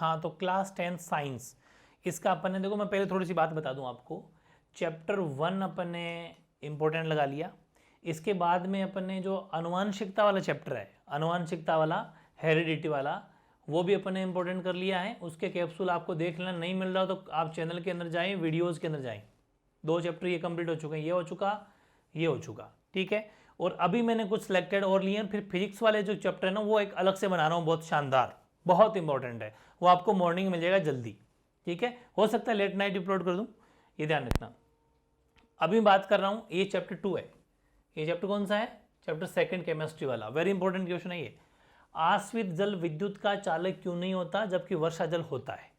हाँ, तो class 10 science इसका अपन ने, देखो मैं पहले थोड़ी सी बात बता दूं आपको। चैप्टर 1 अपन ने इम्पोर्टेंट लगा लिया। इसके बाद में अपन ने जो अनुवांशिकता वाला चैप्टर है, अनुवांशिकता वाला, हेरिडिटी वाला, वो भी अपन ने इम्पोर्टेंट कर लिया है। उसके कैप्सूल आपको देख लेना, नहीं मिल रहा तो आप चैनल के अंदर जाएं, वीडियोज़ के अंदर जाएं। 2 चैप्टर ये कंप्लीट हो चुके हैं, ये हो चुका, ये हो चुका, ठीक है। और अभी मैंने कुछ सिलेक्टेड और लिए हैं। फिर फिजिक्स वाले जो चैप्टर है ना, वो एक अलग से बना रहा हूँ, बहुत शानदार, बहुत इंपॉर्टेंट है। वो आपको मॉर्निंग मिल जाएगा जल्दी, ठीक है। हो सकता है लेट नाइट अपलोड कर दूँ, ये ध्यान रखना। अभी बात कर रहा हूँ, ये चैप्टर 2 है। ये चैप्टर कौन सा है? चैप्टर 2 केमिस्ट्री वाला। वेरी इंपॉर्टेंट क्वेश्चन है ये। आश्रित जल विद्युत का चालक क्यों नहीं होता जबकि वर्षा जल होता है?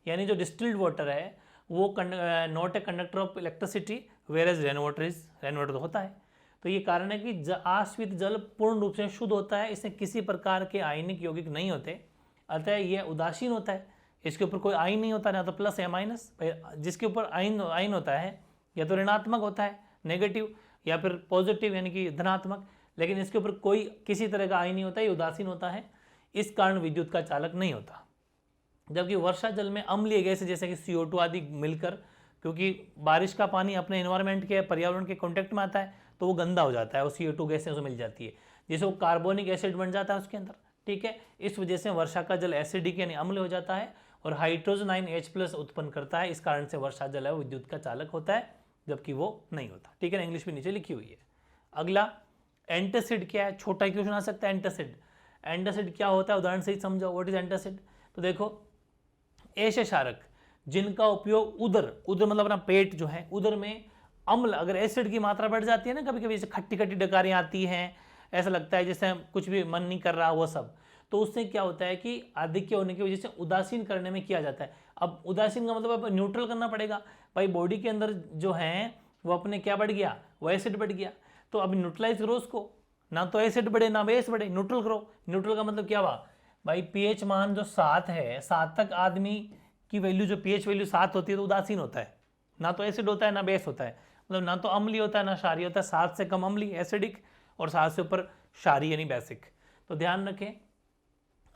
यानी जो डिस्टिल्ड वाटर है वो not a conductor of electricity, whereas rain water is, rain water तो होता है। तो ये कारण है कि आश्रित जल पूर्ण रूप से शुद्ध होता है, इसमें किसी प्रकार के आयनिक यौगिक नहीं होते, अतः यह उदासीन होता है। इसके ऊपर कोई आयन नहीं होता, ना तो प्लस या माइनस। जिसके ऊपर आयन होता है या तो ऋणात्मक होता है, नेगेटिव, या फिर पॉजिटिव यानी कि धनात्मक, लेकिन इसके ऊपर कोई किसी तरह का आयन नहीं होता, ये उदासीन होता है। इस कारण विद्युत का चालक नहीं होता। जबकि वर्षा जल में अम्लीय गैस जैसे कि CO2 आदि मिलकर, क्योंकि बारिश का पानी अपने एनवायरनमेंट के, पर्यावरण के कॉन्टेक्ट में आता है तो वो गंदा हो जाता है, वो CO2 गैसें उसमें मिल जाती है, जिसे वो कार्बोनिक एसिड बन जाता है उसके अंदर, ठीक है। इस वजह से वर्षा का जल एसिडिक यानी अम्ल हो जाता है और हाइड्रोजन आयन H+ उत्पन्न करता है। इस कारण से वर्षा जल है वो विद्युत का चालक होता है, जबकि वो नहीं होता, ठीक है ना। इंग्लिश में नीचे लिखी हुई है। अगला एंटासिड क्या है? छोटा क्वेश्चन आ सकता है। एंटासिड, एंटासिड क्या होता है उदाहरण से ही समझो। What is antacid? तो देखो, ऐसे क्षारक जिनका उपयोग उदर, उदर मतलब अपना पेट जो है, उदर में अम्ल, अगर एसिड की मात्रा बढ़ जाती है ना, कभी कभी जैसे खट्टी खट्टी डकारें आती हैं, ऐसा लगता है जैसे कुछ भी मन नहीं कर रहा, वो सब, तो उससे क्या होता है कि आधिक्य होने की वजह से उदासीन करने में किया जाता है। अब उदासीन का मतलब न्यूट्रल करना पड़ेगा भाई। बॉडी के अंदर जो है वो अपने क्या बढ़ गया, वो एसिड बढ़ गया, तो अब न्यूट्रलाइज करो उसको, ना तो एसिड बढ़े ना बेस बढ़े, न्यूट्रल करो। न्यूट्रल का मतलब क्या हुआ भाई? पीएच मान जो 7 है, 7 तक आदमी की वैल्यू, जो पीएच वैल्यू 7 होती है तो उदासीन होता है, ना तो एसिड होता है ना बेस होता है, मतलब ना तो अम्लीय होता है ना क्षारीय होता है। 7 से कम अम्लीय एसिडिक और 7 से ऊपर क्षारीय यानी बेसिक। तो ध्यान रखें,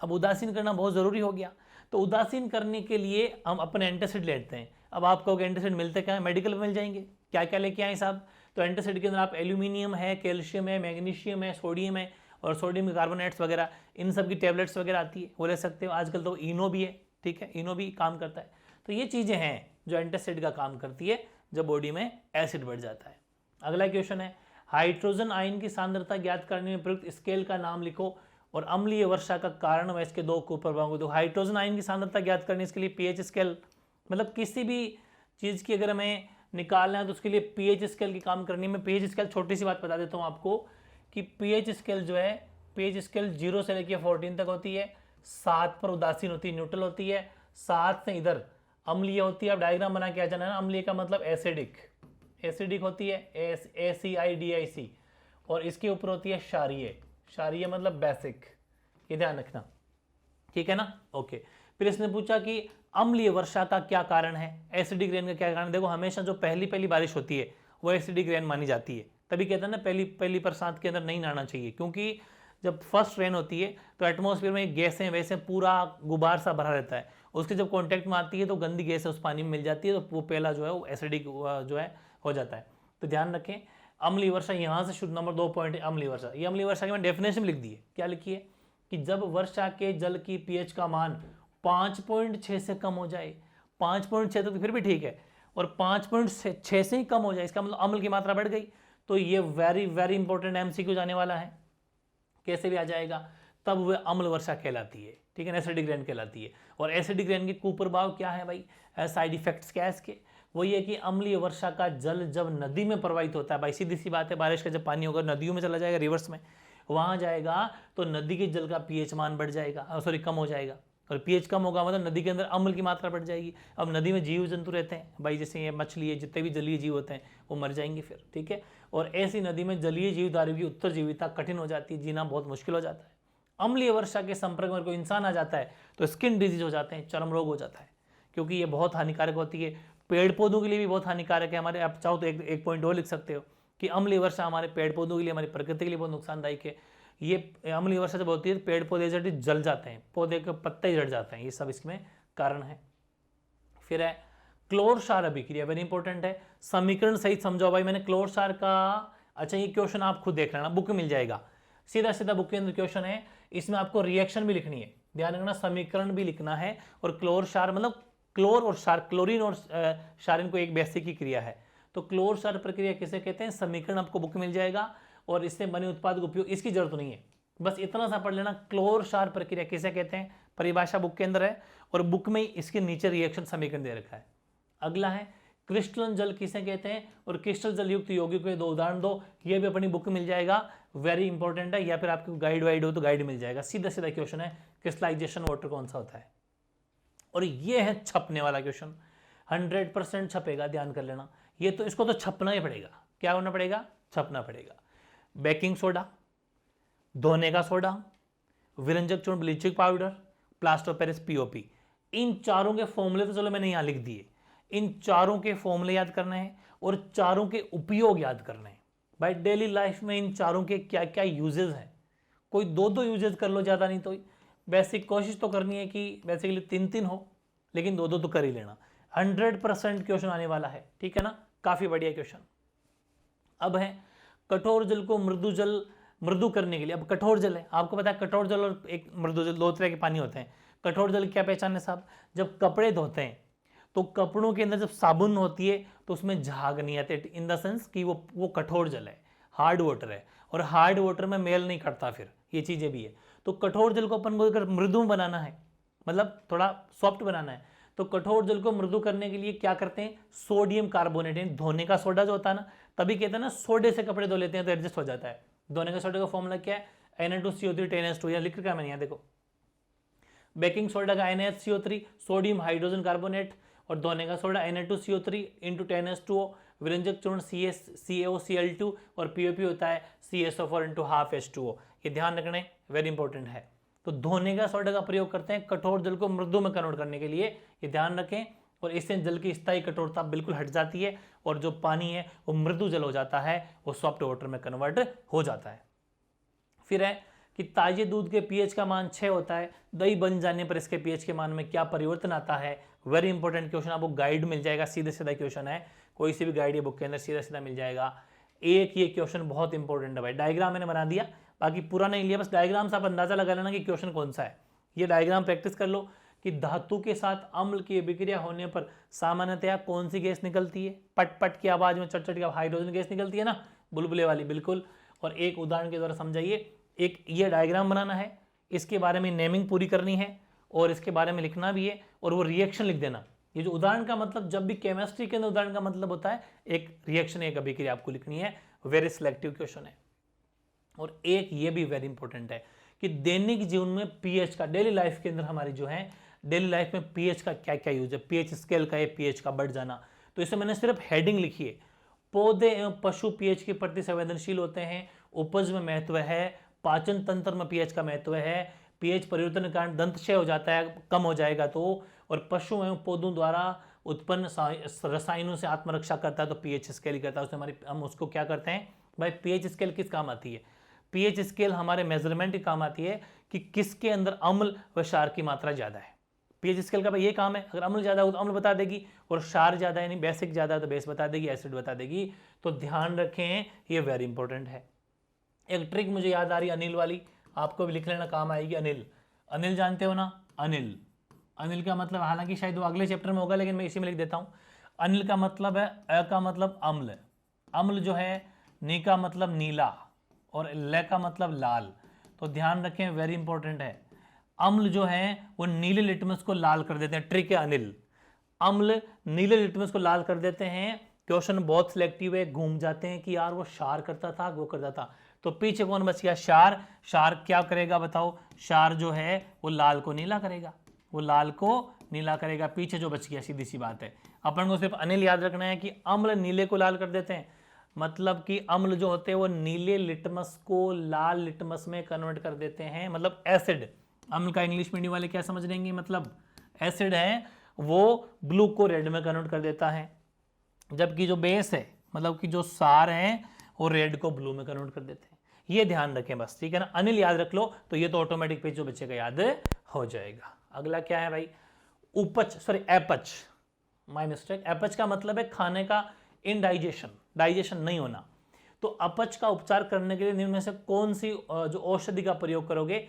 अब उदासीन करना बहुत ज़रूरी हो गया। तो उदासीन करने के लिए हम अपने एंटासिड लेते हैं। अब आप कहोगे एंटासिड मिलते क्या है? मेडिकल में मिल जाएंगे। क्या क्या लेके आए साहब? तो एंटासिड के अंदर आप एल्यूमिनियम है, कैल्शियम है, मैग्नीशियम है, सोडियम है, और सोडियम कार्बोनेट्स वगैरह, इन सब की टैबलेट्स वगैरह आती है, वो ले सकते हो। आजकल तो इनो भी है, ठीक है, इनो भी काम करता है। तो ये चीज़ें हैं जो एंटासिड का काम करती है जब बॉडी में एसिड बढ़ जाता है। अगला क्वेश्चन है, हाइड्रोजन आयन की सांद्रता ज्ञात करने में प्रयुक्त स्केल का नाम लिखो और अम्लीय वर्षा का कारण व इसके 2 कुप्रभावों को दो। हाइड्रोजन आयन की सांद्रता ज्ञात करने इसके लिए पीएच स्केल, मतलब किसी भी चीज़ की अगर हमें निकालना है तो उसके लिए पीएच स्केल की काम करनी है। मैं पीएच स्केल छोटी सी बात बता देता हूँ आपको कि पीएच स्केल जो है, पीएच स्केल 0 से लेकर 14 तक होती है। 7 पर उदासीन होती है, न्यूट्रल होती है। 7 से इधर अम्लीय होती है। अब डायग्राम बना के आ जाना है ना। अम्लीय का मतलब एसिडिक, एसिडिक होती है, ACIDIC, और इसके ऊपर होती है क्षारीय, क्षारीय मतलब बेसिक, ये ध्यान रखना, ठीक है ना। ओके, फिर इसने पूछा कि अम्लीय वर्षा का क्या कारण है, एसिडिक रेन का क्या कारण है। देखो, हमेशा जो पहली बारिश होती है वो एसिडिक रेन मानी जाती है। तभी कहते हैं ना पहली बरसात के अंदर नहीं नहाना चाहिए, क्योंकि जब फर्स्ट रेन होती है तो एटमॉस्फेयर में गैसें वैसे पूरा गुबार सा भरा रहता है, उसके जब कांटेक्ट में आती है तो गंदी गैस उस पानी में मिल जाती है, तो वो पहला जो है वो एसिडिक जो है हो जाता है। तो ध्यान रखें, अम्लीय वर्षा यहाँ से शुरू। नंबर 2 पॉइंट है अम्लीय वर्षा। ये अम्लीय वर्षा की मैंने डेफिनेशन लिख दी है। क्या लिखी है? कि जब वर्षा के जल की पीएच का मान 5.6 से कम हो जाए, 5.6 तो फिर भी ठीक है, और 5.6 से ही कम हो जाए, इसका मतलब अम्ल की मात्रा बढ़ गई। तो ये वेरी इंपॉर्टेंट MCQ जाने वाला है, कैसे भी आ जाएगा, तब वह अम्ल वर्षा कहलाती है, ठीक है, एसिडिक रेन कहलाती है। और एसिडिक रेन के कुप्रभाव क्या है भाई, साइड इफेक्ट्स क्या है इसके? वो ये कि अम्लीय वर्षा का जल जब नदी में प्रवाहित होता है, भाई सीधी सी बात है, बारिश का जब पानी होगा नदियों में चला जाएगा, रिवर्स में वहां जाएगा, तो नदी के जल का पीएच मान बढ़ जाएगा, सॉरी कम हो जाएगा, और पीएच कम होगा मतलब नदी के अंदर अम्ल की मात्रा बढ़ जाएगी। अब नदी में जीव जंतु रहते हैं भाई, जैसे ये मछली है, जितने भी जलीय जीव होते हैं वो मर जाएंगे फिर, ठीक है। और ऐसी नदी में जलीय जीवधारियों की उत्तरजीविता कठिन हो जाती है, जीना बहुत मुश्किल हो जाता है। अम्लीय वर्षा के संपर्क में कोई इंसान आ जाता है तो स्किन डिजीज हो जाते हैं, चर्म रोग हो जाता है, क्योंकि ये बहुत हानिकारक होती है। पेड़ पौधों के लिए भी बहुत हानिकारक है हमारे। आप चाहो तो एक पॉइंट और लिख सकते हो कि अम्लीय वर्षा हमारे पेड़ पौधों के लिए, हमारी प्रकृति के लिए बहुत नुकसानदायक है, ये अम्लीय वर्षा जब होती है पेड़ पौधे जल जाते हैं, पौधे के पत्ते झड़ जाते हैं, ये सब इसमें कारण है। फिर है क्लोर क्षार अभिक्रिया, वेरी इंपॉर्टेंट है। समीकरण सहित समझाओ भाई, मैंने क्लोर क्षार का, अच्छा ये क्वेश्चन आप खुद देख लेना, बुक में मिल जाएगा, सीधा सीधा बुक के अंदर क्वेश्चन है। इसमें आपको रिएक्शन भी लिखनी है, ध्यान रखना, समीकरण भी लिखना है। और क्लोर क्षार मतलब क्लोर और क्षार, क्लोरीन और क्षारीन को एक बेसिक की क्रिया है। तो क्लोर क्षार प्रक्रिया किसे कहते हैं, समीकरण आपको बुक में मिल जाएगा। और इससे बने उत्पाद का उपयोग, इसकी जरूरत नहीं है, बस इतना सा पढ़ लेना, क्लोर क्षार प्रक्रिया किसे कहते हैं, परिभाषा बुक के अंदर है और बुक में इसके नीचे रिएक्शन समीकरण दे रखा है। अगला है क्रिस्टलन जल किसे कहते हैं, और क्रिस्टल जल युक्त यौगिक के 2 उदाहरण दो, ये भी अपनी बुक में मिल जाएगा, वेरी इंपॉर्टेंट है। या फिर आपको गाइड वाइड हो तो गाइड मिल जाएगा, सीधा सीधा क्वेश्चन है, क्रिस्टलाइजेशन वाटर कौन सा होता है। और ये है छपने वाला क्वेश्चन, 100% छपेगा, ध्यान कर लेना। ये तो इसको तो छपना ही पड़ेगा, क्या होना पड़ेगा, छपना पड़ेगा। बेकिंग सोडा, धोने का सोडा, विरंजक चूर्ण bleaching powder, plaster of Paris POP, इन चारों के फॉर्मूले तो चलो मैंने यहां लिख दिए, इन चारों के फॉर्मूले याद करने हैं और चारों के उपयोग याद करने हैं। भाई डेली लाइफ में इन चारों के क्या क्या यूजेस हैं, कोई 2-2 यूजेस कर लो, ज़्यादा नहीं तो बेसिक कोशिश तो करनी है कि बेसिकली 3-3 हो, लेकिन 2-2 तो कर ही लेना। 100% क्वेश्चन आने वाला है, ठीक है ना, काफ़ी बढ़िया क्वेश्चन। अब है कठोर जल को मृदु करने के लिए। अब कठोर जल है, आपको पता है कठोर जल और एक मृदु जल 2 तरह के पानी होते हैं। कठोर जल क्या पहचान है साहब, जब कपड़े धोते हैं तो कपड़ों के अंदर जब साबुन होती है तो उसमें झाग नहीं आते, इन द सेंस कि वो कठोर जल है, हार्ड वाटर है, और हार्ड वाटर में मेल नहीं करता, फिर ये चीजें भी है। तो कठोर जल को अपन को अगर मृदु बनाना है, मतलब थोड़ा सॉफ्ट बनाना है, तो कठोर जल को मृदु करने के लिए क्या करते हैं, सोडियम कार्बोनेट, धोने का सोडा जो होता है ना, तभी कहते हैं ना सोडे से कपड़े धो लेते हैं तो एडजस्ट हो जाता है। धोने का सोडे का फॉर्मूला क्या है, Na2CO3 10H2, या लिख रखा है मैंने यहाँ देखो। बेकिंग सोडा का NaHCO3 सोडियम हाइड्रोजन कार्बोनेट, और धोने का सोडा Na2CO3 × 10H2O, विरंजक चूर्ण CaOCl2, और POP होता है CSO4 × 12H2O। ये ध्यान रखने, वेरी इंपॉर्टेंट है। तो धोने का सोडा का प्रयोग करते हैं कठोर जल को मृदु में कन्वर्ट करने के लिए, ये ध्यान रखें, और इससे जल की स्थायी कठोरता बिल्कुल हट जाती है और जो पानी है वो मृदु जल हो जाता है, वो सॉफ्ट वाटर में कन्वर्ट हो जाता है। फिर है कि ताजे दूध के पीएच का मान 6 होता है, दही बन जाने पर इसके पीएच के मान में क्या परिवर्तन आता है, वेरी इंपॉर्टेंट क्वेश्चन, आपको गाइड मिल जाएगा, सीधे सीधा क्वेश्चन है, कोई सी भी गाइड ये बुक के अंदर सीधा सीधा मिल जाएगा। एक ये क्वेश्चन बहुत इंपॉर्टेंट है भाई, डायग्राम मैंने बना दिया, बाकी पूरा नहीं लिया, बस डायग्राम से आप अंदाजा लगा लेना कि क्वेश्चन कौन सा है। ये डायग्राम प्रैक्टिस कर लो कि धातु के साथ अम्ल की अभिक्रिया होने पर सामान्यतया कौन सी गैस निकलती है, पट पट की आवाज में चट चट की हाइड्रोजन गैस निकलती है ना, बुलबुले वाली, बिल्कुल। और एक उदाहरण के द्वारा समझाइए, एक ये डायग्राम बनाना है, इसके बारे में नेमिंग पूरी करनी है और इसके बारे में लिखना भी है, और वो रिएक्शन लिख देना। ये जो उदाहरण का मतलब, जब भी केमिस्ट्री के अंदर उदाहरण का मतलब होता है एक रिएक्शन, एक अभिक्रिया आपको लिखनी है, वेरी सिलेक्टिव क्वेश्चन है। और एक ये भी वेरी इंपॉर्टेंट है कि दैनिक जीवन में पीएच का, डेली लाइफ के अंदर हमारी जो है डेली लाइफ में पीएच का क्या क्या यूज है, पीएच स्केल का है, पीएच का बढ़ जाना, तो इसे मैंने सिर्फ हेडिंग लिखी है। पौधे एवं पशु पीएच के प्रति संवेदनशील होते हैं, उपज में महत्व है, पाचन तंत्र में पीएच का महत्व है, पीएच परिवर्तन के कारण दंतक्षय हो जाता है, कम हो जाएगा तो, और पशु एवं पौधों द्वारा उत्पन्न रसायनों से आत्मरक्षा करता है तो पीएच स्केल ही करता है, उससे हमारी, हम उसको क्या करते हैं भाई, पीएच स्केल किस काम आती है, पीएच स्केल हमारे मेजरमेंट के काम आती है कि किसके अंदर अम्ल व क्षार की मात्रा ज्यादा है। पीएच स्केल का भाई ये काम है, अगर अम्ल ज्यादा हो तो अम्ल बता देगी, और क्षार ज्यादा यानी बेसिक ज्यादा है तो बेस बता देगी, एसिड बता देगी। तो ध्यान रखें, ये वेरी इंपॉर्टेंट है। एक ट्रिक मुझे याद आ रही है अनिल वाली, आपको भी लिख लेना, काम आएगी। अनिल, अनिल जानते हो ना, अनिल, अनिल का मतलब, हालांकि शायद वो अगले चैप्टर में होगा लेकिन मैं इसी में लिख देता हूं। अनिल का मतलब है, अ का मतलब अम्ल, अम्ल जो है, नी का मतलब नीला, और ल का मतलब लाल। तो ध्यान रखें, वेरी इंपॉर्टेंट है। अम्ल जो है वो नीले लिटमस को लाल कर देते हैं, ट्रिक है अनिल, अम्ल नीले लिटमस को लाल कर देते हैं। क्वेश्चन बहुत सिलेक्टिव है, घूम जाते हैं कि यार वो क्षार करता था, वो करता था, तो पीछे कौन बच गया, क्षार। क्षार क्या करेगा बताओ, क्षार जो है वो लाल को नीला करेगा, वो लाल को नीला करेगा, पीछे जो बच गया, सीधी सी बात है। अपन को सिर्फ अनिल याद रखना है कि अम्ल नीले को लाल कर देते हैं, मतलब कि अम्ल जो होते हैं वो नीले लिटमस को लाल लिटमस में कन्वर्ट कर देते हैं, मतलब एसिड। अम्ल का इंग्लिश मीडियम वाले क्या समझ लेंगे, मतलब एसिड है वो ब्लू को रेड में कन्वर्ट कर देता है, जबकि जो बेस है, मतलब कि जो सार है वो रेड को ब्लू में कन्वर्ट कर देते हैं। ये ध्यान रखें बस, ठीक है ना। अनिल याद रख लो तो ये तो ऑटोमेटिक पेज जो बच्चे का याद हो जाएगा। अगला क्या है भाई, उपच, सॉरी एपच, माय मिस्टेक। एपच का मतलब है खाने का इनडाइजेशन, डाइजेशन नहीं होना। तो अपच का उपचार करने के लिए निम्न में से कौन सी जो औषधि का प्रयोग करोगे,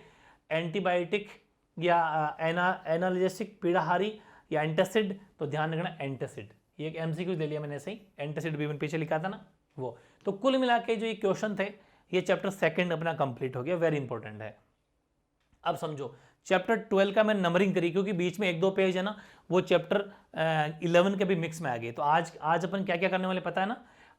एंटीबायोटिक या एनाल्जेसिक, पीड़ाहारी या एंटासिड। तो ध्यान रखना एंटासिड, ये एक एमसीक्यू दे लिया मैंने ऐसे ही, एंटासिड भी मैंने पीछे लिखा था ना वो। तो कुल मिला के जो ये क्वेश्चन थे, ये चैप्टर सेकंड अपना कंप्लीट हो गया, वेरी इंपॉर्टेंट है। अब समझो चैप्टर 12 का मैं नंबरिंग करी क्योंकि बीच में 1-2 पेज है ना, वो चैप्टर 11 के भी मिक्स में आ गए। तो आज अपन क्या क्या करने वाले पता है ना।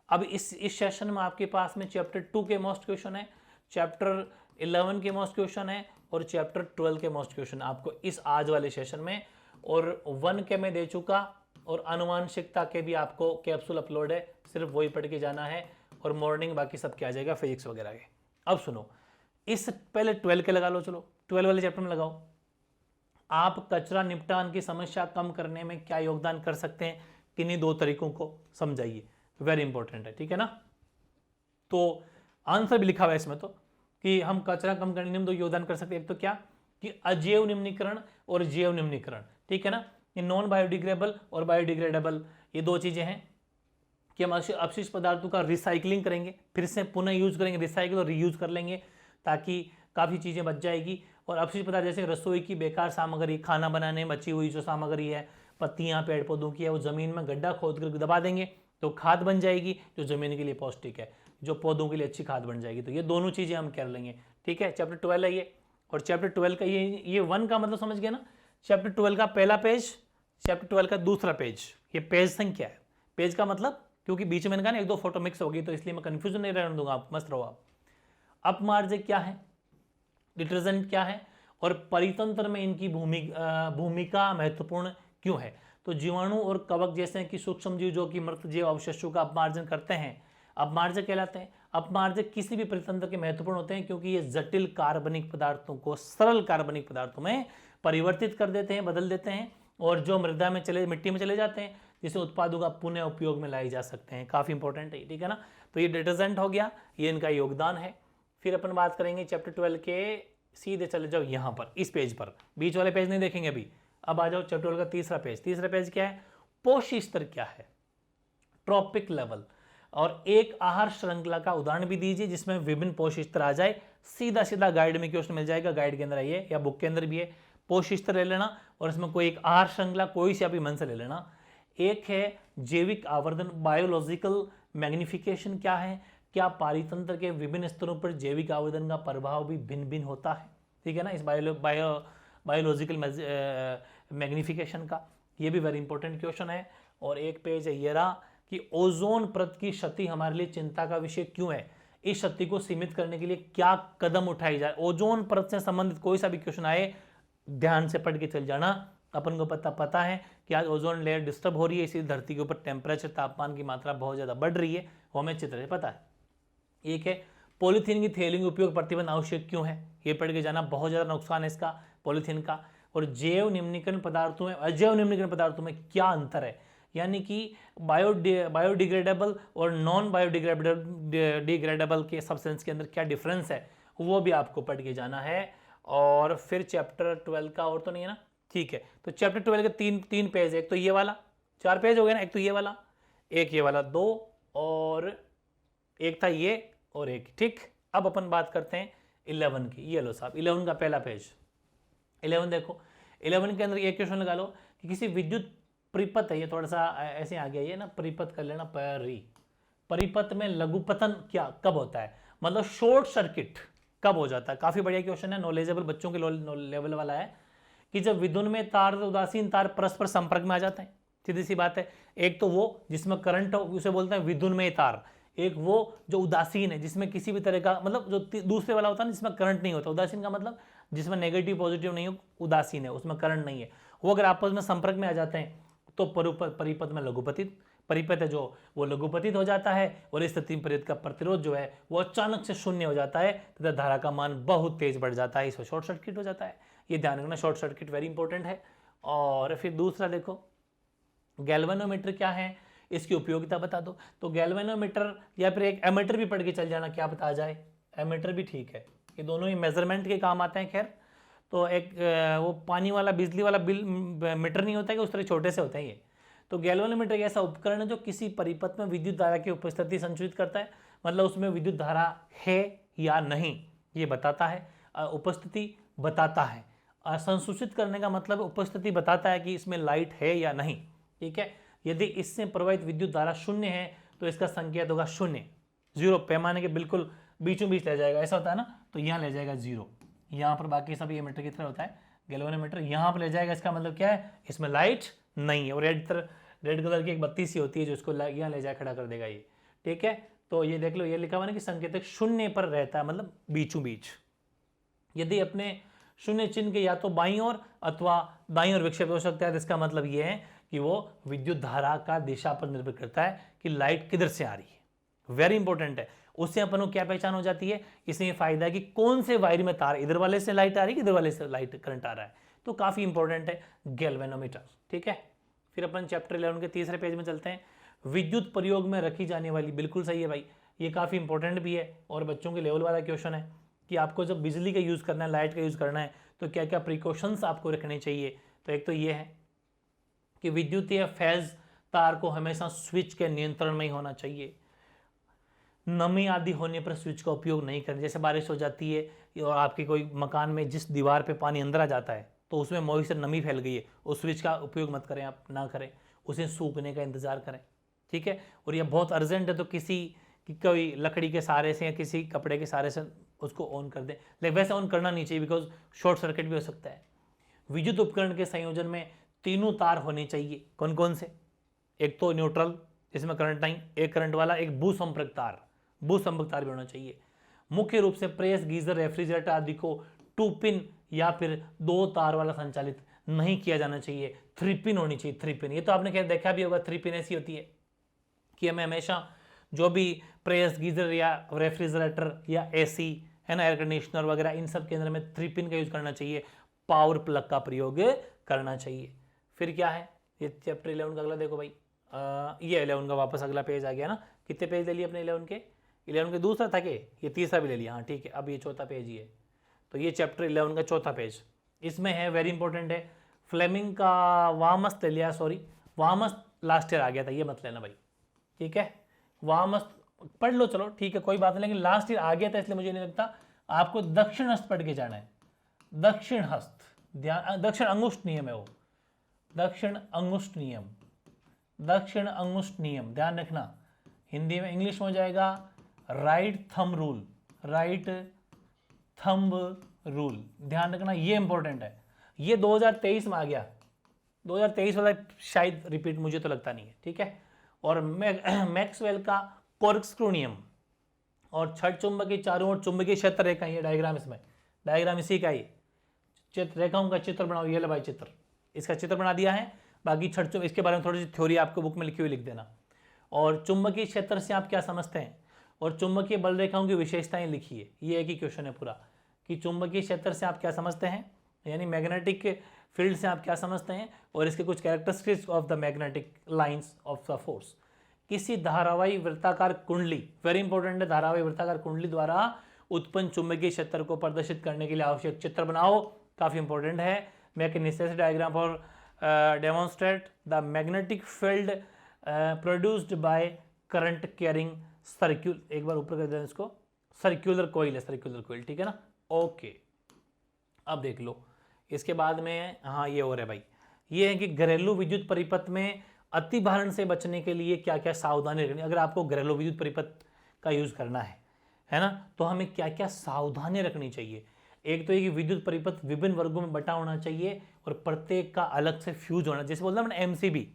अब इस सेशन में आपके पास में चैप्टर 2 के मोस्ट क्वेश्चन है, चैप्टर 11 के मोस्ट क्वेश्चन है और चैप्टर 12 के मोस्ट क्वेश्चन आपको इस आज वाले सेशन में, और 1 के मैं दे चुका, और अनुवांशिकता के भी आपको कैप्सूल अपलोड है, सिर्फ वही पढ़ के जाना है, और मॉर्निंग बाकी सब क्या आ जाएगा, फिजिक्स वगैरह के। अब सुनो, इस पहले 12 के लगा लो, चलो 12 वाले चैप्टर में लगाओ। आप कचरा निपटान की समस्या कम करने में क्या योगदान कर सकते हैं, किन्हीं 2 तरीकों को समझाइए, वेरी इंपॉर्टेंट है, ठीक है ना। तो आंसर भी लिखा हुआ है इसमें तो, कि हम कचरा कम करने में 2 योगदान कर सकते हैं। एक तो क्या, कि अजैव निम्नीकरण और जैव निम्नीकरण, ठीक है ना। ये नॉन बायोडिग्रेडेबल और बायोडिग्रेडेबल, ये 2 चीजें हैं कि हम अपशिष्ट पदार्थों का रिसाइकलिंग करेंगे, फिर से पुनः यूज करेंगे, रिसाइकिल और रीयूज कर लेंगे, ताकि काफ़ी चीज़ें बच जाएगी। और अपशिष्ट पदार्थ जैसे रसोई की बेकार सामग्री, खाना बनाने में बची हुई जो सामग्री है, पत्तियां पेड़ पौधों की है, वो ज़मीन में गड्ढा खोद कर दबा देंगे तो खाद बन जाएगी, जो ज़मीन के लिए पौष्टिक है, जो पौधों के लिए अच्छी खाद बन जाएगी। तो ये दोनों चीज़ें हम कर लेंगे, ठीक है। चैप्टर 12 है ये, और चैप्टर 12 का ये 1 का मतलब समझ गया ना। चैप्टर 12 का पहला पेज, चैप्टर 12 का दूसरा पेज, ये पेज संख्या है। पेज का मतलब, क्योंकि बीच में मैंने कहा ना 1-2 फोटो मिक्स होगी, तो इसलिए मैं कंफ्यूजन नहीं रहने दूंगा, आप मस्त रहो आप। अपमार्जक क्या है, डिटर्जेंट क्या है, और परितंत्र में इनकी भूमिका महत्वपूर्ण क्यों है। तो जीवाणु और कवक जैसे कि सूक्ष्म जीव जो कि मृत जैव अवशेषों का अपमार्जन करते हैं, अपमार्जक कहलाते हैं। अपमार्जक किसी भी परितंत्र के महत्वपूर्ण होते हैं क्योंकि ये जटिल कार्बनिक पदार्थों को सरल कार्बनिक पदार्थों में परिवर्तित कर देते हैं, बदल देते हैं, और जो मृदा में मिट्टी में चले जाते हैं, जिसे उत्पादों का पुनः उपयोग में लाए जा सकते हैं। काफी इंपॉर्टेंट है, ठीक है ना। तो ये डिटर्जेंट हो गया, ये इनका योगदान है। फिर अपन बात करेंगे चैप्टर 12 के, सीधे चले जाओ यहाँ पर, इस पेज पर, बीच वाले पेज नहीं देखेंगे अभी। अब आ जाओ चैप्टर 12 का तीसरा पेज। तीसरा पेज क्या है, पोषी स्तर क्या है, ट्रॉपिक लेवल, और एक आहार श्रृंखला का उदाहरण भी दीजिए जिसमें विभिन्न पोषी स्तर आ जाए। सीधा सीधा गाइड में क्वेश्चन मिल जाएगा, गाइड के अंदर आइए या बुक के अंदर भी है। पोषी स्तर ले लेना, और इसमें कोई एक आहार श्रृंखला कोई सी भी मन से ले लेना। एक है जैविक आवर्धन, बायोलॉजिकल मैग्निफिकेशन क्या है, क्या पारितंत्र के विभिन्न स्तरों पर जैविक आवर्धन का प्रभाव भी भिन्न भिन्न होता है, ठीक है ना, इस बायोलॉजिकल मैग्निफिकेशन का। ये भी वेरी इंपॉर्टेंट क्वेश्चन है। और एक पेज है ये रहा, कि ओजोन परत की क्षति हमारे लिए चिंता का विषय क्यों है, इस क्षति को सीमित करने के लिए क्या कदम उठाई जाए। ओजोन परत से संबंधित कोई सा भी क्वेश्चन आए, ध्यान से पढ़ के चल जाना। अपन को पता है कि आज ओजोन लेयर डिस्टर्ब हो रही है, इसी धरती के ऊपर टेम्परेचर, तापमान की मात्रा बहुत ज्यादा बढ़ रही है, वो हमें चित्र से पता है। एक है पॉलीथीन की थैली उपयोग प्रतिबंध आवश्यक क्यों है, ये पढ़ के जाना, बहुत ज्यादा नुकसान है इसका पॉलीथीन का। और जैव निम्नीकरण पदार्थों में अजैव निम्नीकरण पदार्थों में क्या अंतर है, यानी कि बायोडिग्रेडेबल और नॉन बायोडिग्रेडेबल के सब्सटेंस के अंदर क्या डिफरेंस है, वो भी आपको पढ़ के जाना है। और फिर चैप्टर 12 का और तो नहीं है ना, ठीक है। तो चैप्टर 12 के तीन पेज, एक तो ये वाला, 4 पेज हो गए ना, एक तो ये वाला, एक ये वाला 2, और एक था ये, और एक, ठीक। अब अपन बात करते हैं 11 की। ये लो साहब 11 का पहला पेज। 11 देखो, 11 के अंदर एक क्वेश्चन लगा लो कि किसी विद्युत परिपथ है, ये थोड़ा सा ऐसे आ गया ये ना, परिपथ कर लेना, परिपथ में लघुपतन क्या कब होता है, मतलब शॉर्ट सर्किट कब हो जाता है। काफी बढ़िया क्वेश्चन है, नॉलेजेबल बच्चों के लेवल वाला है, कि जब विद्युत में तार उदासीन तार परस्पर संपर्क में आ जाते हैं। सीधी सी बात है, एक तो वो जिसमें करंट हो उसे बोलते हैं विद्युत में तार, एक वो जो उदासीन है जिसमें किसी भी तरह का, मतलब जो दूसरे वाला होता है ना जिसमें करंट नहीं होता। उदासीन का मतलब जिसमें नेगेटिव पॉजिटिव नहीं हो, उदासीन है, उसमें करंट नहीं है। वो अगर आपस में संपर्क में आ जाते हैं तो परिपथ में लघुपतित, परिपथ है जो वो लघुपतित हो जाता है, और इस स्थिति में परिपथ का प्रतिरोध जो है वो अचानक से शून्य हो जाता है तथा धारा का मान बहुत तेज बढ़ जाता है, इसमें शॉर्ट सर्किट हो जाता है। ये ध्यान रखना, शॉर्ट सर्किट वेरी इंपॉर्टेंट है। और फिर दूसरा देखो, गैल्वेनोमीटर क्या है, इसकी उपयोगिता बता दो। तो गैल्वेनोमीटर या फिर एक एमीटर भी पढ़ के चल जाना, क्या बता जाए, एमीटर भी ठीक है, ये दोनों ही मेजरमेंट के काम आते हैं। खैर, तो एक वो पानी वाला बिजली वाला बिल मीटर नहीं होता है कि उस तरह छोटे से होते हैं ये। तो गैल्वेनोमीटर एक ऐसा उपकरण है जो किसी परिपथ में विद्युत धारा की उपस्थिति संसूचित करता है, मतलब उसमें विद्युत धारा है या नहीं ये बताता है, उपस्थिति बताता है। संसूचित करने का मतलब उपस्थिति बताता है कि इसमें लाइट है या नहीं, ठीक है। यदि इससे प्रवाहित विद्युत धारा शून्य है तो इसका संकेत होगा शून्य, जीरो, पैमाने के बिल्कुल बीचों बीच ले जाएगा, ऐसा होता है ना, तो यहाँ ले जाएगा जीरो। यहाँ पर बाकी सब ये मीटर की तरह होता है, गैल्वेनोमीटर यहाँ पर ले जाएगा, इसका मतलब क्या है, इसमें लाइट नहीं है। और रेड कलर की एक बत्ती सी होती है जो इसको यहाँ ले जाकर खड़ा कर देगा ये, ठीक है। तो ये देख लो, ये लिखा हुआ ना कि संकेतक शून्य पर रहता है, मतलब बीचों बीच। यदि अपने शून्य चिन्ह के या तो बाईं ओर अथवा दाईं ओर विक्षेप हो सकता है, तो इसका मतलब ये है कि वो विद्युत धारा का दिशा पर निर्भर करता है कि लाइट किधर से आ रही है। वेरी इंपॉर्टेंट है, उससे अपन को क्या पहचान हो जाती है। इसमें ये फायदा है कि कौन से वायर में तार, इधर वाले से लाइट आ रही है, इधर वाले से लाइट करंट आ रहा है, तो काफी इंपॉर्टेंट है गैल्वेनोमीटर, ठीक है। फिर अपन चैप्टर 11 के तीसरे पेज में चलते हैं। विद्युत प्रयोग में रखी जाने वाली, बिल्कुल सही है भाई, ये काफी इंपॉर्टेंट भी है और बच्चों के लेवल वाला क्वेश्चन है कि आपको जब बिजली का यूज करना है, लाइट का यूज करना है, तो क्या क्या प्रिकॉशंस आपको रखने चाहिए। तो एक तो ये है कि विद्युत या फेज तार को हमेशा स्विच के नियंत्रण में ही होना चाहिए। नमी आदि होने पर स्विच का उपयोग नहीं करें, जैसे बारिश हो जाती है और आपके कोई मकान में जिस दीवार पे पानी अंदर आ जाता है तो उसमें मॉइस्चर, नमी फैल गई है, उस स्विच का उपयोग मत करें, आप ना करें, उसे सूखने का इंतजार करें, ठीक है। और यह बहुत अर्जेंट है तो कोई लकड़ी के सहारे से या किसी कपड़े के सहारे से उसको ऑन कर दें, लेकिन वैसे ऑन करना नहीं चाहिए बिकॉज शॉर्ट सर्किट भी हो सकता है। विद्युत उपकरण के संयोजन में तीनों तार होने चाहिए, कौन कौन से, एक तो न्यूट्रल जिसमें करंट नहीं, एक करंट वाला, एक भूसंपर्क तार भी होना चाहिए। मुख्य रूप से प्रेस, गीजर, रेफ्रिजरेटर आदि को 2 पिन या फिर 2 तार वाला संचालित नहीं किया जाना चाहिए, 3 पिन होनी चाहिए, 3 पिन। ये तो आपने क्या देखा भी होगा, 3 पिन ऐसी होती है कि हमें हमेशा जो भी प्रेस, गीजर या रेफ्रिजरेटर या एसी है ना, एयर कंडीशनर वगैरह, इन सब के अंदर में 3 पिन का यूज करना चाहिए, पावर प्लग का प्रयोग करना चाहिए। फिर क्या है, ये चैप्टर 11 का अगला देखो भाई, ये 11 का वापस अगला पेज आ गया ना। कितने पेज ले लिए अपने 11 के दूसरा था कि ये तीसरा भी ले लिया, हाँ ठीक है। अब ये चौथा पेज ही है, तो ये चैप्टर 11 का चौथा पेज, इसमें है वेरी इंपॉर्टेंट है, फ्लेमिंग का वामस ले लिया, सॉरी वामस लास्ट ईयर आ गया था, ये मत लेना भाई, ठीक है। वामस पढ़ लो, चलो ठीक है कोई बात नहीं, लेकिन लास्ट ईयर आ गया था इसलिए मुझे नहीं लगता आपको दक्षिण हस्त पढ़ के जाना है। दक्षिण हस्त, ध्यान, दक्षिण अंगुष्ठ नियम है वो, दक्षिण अंगुष्ठ नियम ध्यान रखना। हिंदी में, इंग्लिश में हो जाएगा राइट थंब रूल, ध्यान रखना, ये इंपॉर्टेंट है। ये 2023 में आ गया, 2023 वाला शायद रिपीट मुझे तो लगता नहीं है, ठीक है। और मैक्सवेल का कॉर्कस्क्रू नियम और छठ चुंबक की चारों ओर चुंबकीय क्षेत्र रेखा, ये डायग्राम, इसमें डायग्राम इसी का ही, चित्र रेखाओं का चित्र बनाओ, ये ले भाई चित्र, इसका चित्र बना दिया है। बाकी छठ चुंबक, इसके बारे में थोड़ी सी थ्योरी आपको बुक में लिखी हुई लिख देना। और चुंबकीय क्षेत्र से आप क्या समझते हैं और चुंबकीय बल रेखाओं की विशेषताएं लिखिए, ये एक ही क्वेश्चन है पूरा कि चुंबकीय क्षेत्र से आप क्या समझते हैं, यानी मैग्नेटिक फील्ड से आप क्या समझते हैं, और इसके कुछ characteristics of the magnetic lines of the force. किसी धारावाही वृत्ताकार कुंडली, वेरी इंपॉर्टेंट है, धारावाही वृत्ताकार कुंडली द्वारा उत्पन्न चुंबकीय क्षेत्र को प्रदर्शित करने के लिए आवश्यक चित्र बनाओ, काफी इंपॉर्टेंट है। Make a necessary diagram for demonstrate the magnetic field produced by current carrying circle, एक बार ऊपर कर देना इसको, सर्क्यूलर कोइल है, सर्क्यूलर कोइल, ठीक है ना, ओके। अब देख लो इसके बाद में, हाँ ये हो रहा है भाई, ये है कि घरेलू विद्युत परिपथ में अति भारण से बचने के लिए क्या क्या सावधानी रखनी। अगर आपको घरेलू विद्युत परिपथ का यूज करना है ना, तो हमें क्या क्या सावधानी रखनी चाहिए। एक तो ये कि विद्युत परिपथ विभिन्न वर्गों में बटा होना चाहिए और प्रत्येक का अलग से फ्यूज होना, जैसे बोलता मैंने एमसीबी,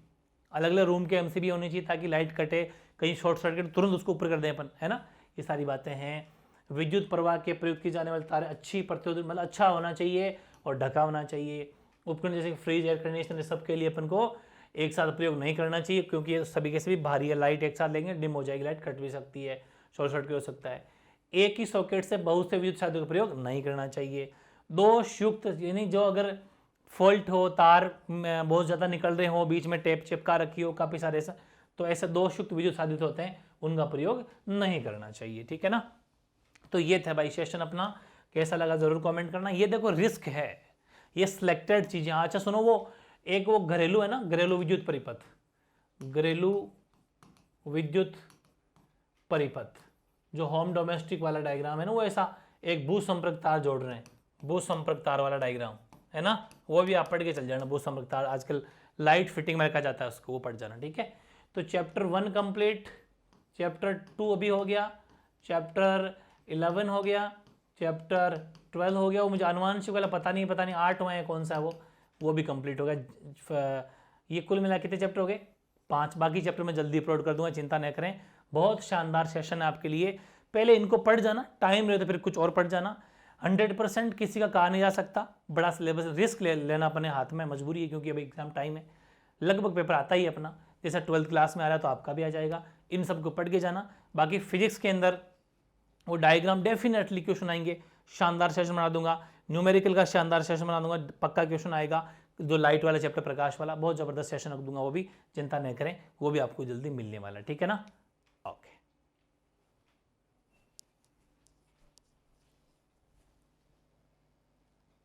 अलग अलग रूम के एमसीबी होनी चाहिए ताकि लाइट कटे, कहीं शॉर्ट सर्किट तुरंत उसको ऊपर कर दें अपन, है ना, ये सारी बातें हैं। विद्युत प्रवाह के प्रयोग की जाने वाले तारे अच्छी प्रतिरोध, मतलब अच्छा होना चाहिए और ढका होना चाहिए। उपकरण जैसे फ्रिज, एयर कंडीशनर, सब के लिए अपन को एक साथ प्रयोग नहीं करना चाहिए क्योंकि ये सभी के सभी भारी है, लाइट एक साथ लेंगे डिम हो जाएगी, लाइट कट भी सकती है, शॉर्ट सर्किट हो सकता है। एक ही सॉकेट से बहुत से विद्युत साधनों का प्रयोग नहीं करना चाहिए। दोष युक्त, यानी जो अगर फॉल्ट हो, तार बहुत ज़्यादा निकल रहे हो, बीच में टेप चिपका रखी हो काफ़ी सारे, ऐसा तो ऐसे दोषयुक्त विद्युत साधित होते हैं, उनका प्रयोग नहीं करना चाहिए, ठीक है ना। तो तो ये था भाई सेशन अपना, कैसा लगा ज़रूर कमेंट करना। ये देखो रिस्क है, ये सिलेक्टेड चीज़ें। अच्छा सुनो, वो एक वो घरेलू है ना, घरेलू विद्युत परिपथ, घरेलू विद्युत परिपथ जो होम डोमेस्टिक वाला डायग्राम है ना, वो ऐसा एक भू संपर्क तार जोड़ रहे हैं, भू संपर्क तार वाला डायग्राम है ना, वो भी आप पढ़ के चल जाना। भू संपर्क तार आजकल लाइट फिटिंग में रखा जाता है उसको, वो पढ़ जाना, ठीक है। तो चैप्टर 1 कंप्लीट, चैप्टर 2 अभी हो गया, चैप्टर 11 हो गया, चैप्टर 12 हो गया। वो मुझे अनुवांशिक वाला पता नहीं 8वां है कौन सा है वो भी कंप्लीट हो गया। ये कुल मिला कितने चैप्टर हो गए? 5। बाकी चैप्टर मैं जल्दी अपलोड कर दूंगा, चिंता न करें। बहुत शानदार सेशन है आपके लिए। पहले इनको पढ़ जाना, टाइम रहे तो फिर कुछ और पढ़ जाना। 100% किसी का कहा नहीं जा सकता, बड़ा सिलेबस, रिस्क लेना अपने हाथ में, मजबूरी है क्योंकि अभी एग्जाम टाइम है। लगभग पेपर आता ही अपना, जैसा 12th क्लास में आ रहा है तो आपका भी आ जाएगा। इन सबको पढ़ के जाना। बाकी फिजिक्स के अंदर वो डायग्राम डेफिनेटली क्वेश्चन आएंगे, शानदार सेशन बना दूंगा। न्यूमेरिकल का शानदार सेशन बना दूंगा, पक्का क्वेश्चन आएगा। जो लाइट वाला चैप्टर प्रकाश वाला, बहुत ज़बरदस्त सेशन रख दूंगा, वो भी चिंता नहीं करें, वो भी आपको जल्दी मिलने वाला है, ठीक है ना।